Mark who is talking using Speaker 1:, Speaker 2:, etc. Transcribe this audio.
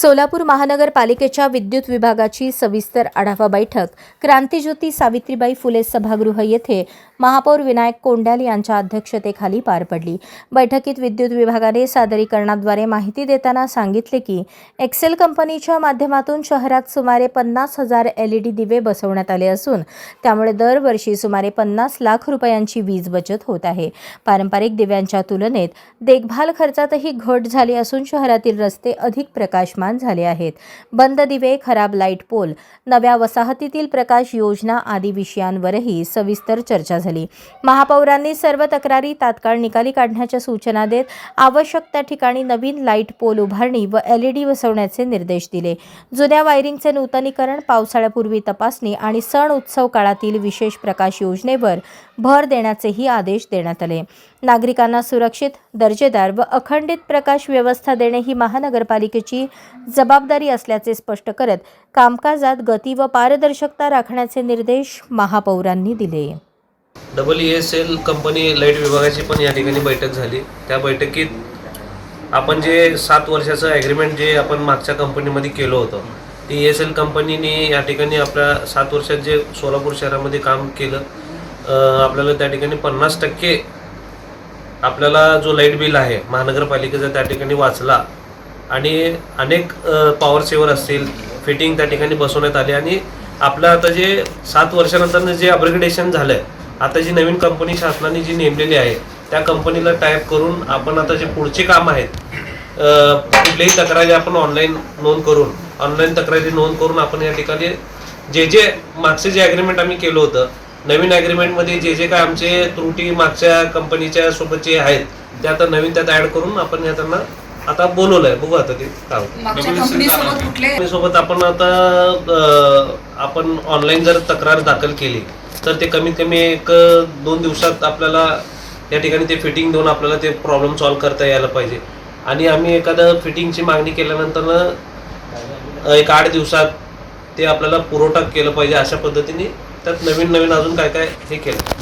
Speaker 1: सोलापूर महानगरपालिकेच्या विद्युत विभागाची सविस्तर आढावा बैठक क्रांतिज्योती सावित्रीबाई फुले सभागृह येथे महापौर विनायक कोंड्याल यांच्या अध्यक्षतेखाली पार पडली। बैठकीत विद्युत विभागाने सादरीकरणाद्वारे माहिती देताना सांगितले की एक्सेल कंपनीच्या माध्यमातून शहरात सुमारे 50,000 LED दिवे बसवण्यात आले असून त्यामुळे दरवर्षी सुमारे 50 लाख रुपयांची वीज बचत होत आहे। पारंपरिक दिव्यांच्या तुलनेत देखभाल खर्चातही घट झाली असून शहरातील रस्ते अधिक प्रकाशमान झाले आहेत। बंद दिवे, खराब लाईट पोल, नव्या वसाहतीतील प्रकाश योजना आदी विषयांवरही सविस्तर चर्चा झाली। महापौरांनी सर्व तक्रारी तात्काळ निकाली काढण्याच्या सूचना देत आवश्यक त्या ठिकाणी नवीन लाईट पोल उभारणी व LED बसवण्याचे निर्देश दिले। जुन्या वायरिंगचे नूतनीकरण, पावसाळ्यापूर्वी तपासणी आणि सण उत्सव काळातील विशेष प्रकाश योजनेवर भर देण्याचेही आदेश देण्यात आले। नागरिकांना सुरक्षित, दर्जेदार व अखंडित प्रकाश व्यवस्था देणे ही महानगरपालिकेची जबाबदारी असल्याचे स्पष्ट करत कामकाजात गती व पारदर्शकता राखण्याचे निर्देश महापौरांनी दिले।
Speaker 2: ESL कंपनी लाईट विभागाची पण या ठिकाणी बैठक झाली। त्या बैठकीत आपण जे 7 वर्षाचं ॲग्रीमेंट जे आपण मागच्या कंपनीमध्ये केलं होतं, ती ESL कंपनीने या ठिकाणी आपल्या 7 वर्षात जे सोलापूर शहरामध्ये काम केलं, आपल्याला त्या ठिकाणी 50% आपल्याला जो लाईट बिल आहे महानगरपालिकेचा त्या ठिकाणी वाचला आणि अनेक पॉवर सेवर असतील फिटिंग त्या ठिकाणी बसवण्यात आली। आणि आपलं आता जे 7 वर्षानंतर जे अपग्रेडेशन झालं आहे, आता जी नवीन कंपनी शासनाने जी नेमलेली आहे त्या कंपनीला टाईप करून आपण आता जे पुढचे काम आहेत, कुठलीही तक्रारी आपण ऑनलाईन तक्रारी नोंद करून आपण या ठिकाणी जे मागचे जे ॲग्रीमेंट आम्ही केलं होतं, नवीन ॲग्रीमेंटमध्ये जे काय आमचे त्रुटी मागच्या कंपनीच्या सोबतचे आहेत ते आता नवीन त्यात ॲड करून आपण त्यांना आता बोलवलं आहे। बघू आता ते कंपनीसोबत आपण आता आपण ऑनलाईन जर तक्रार दाखल केली तर ते कमीत कमी 1-2 दिवसात आपल्याला या ठिकाणी ते फिटिंग देऊन आपल्याला ते प्रॉब्लेम सॉल्व्ह करता यायला पाहिजे। आणि आम्ही एखादं फिटिंगची मागणी केल्यानंतर 8 दिवसात ते आपल्याला पुरवठा केलं पाहिजे। अशा पद्धतीने त्यात नवीन अजून काय हे केलं।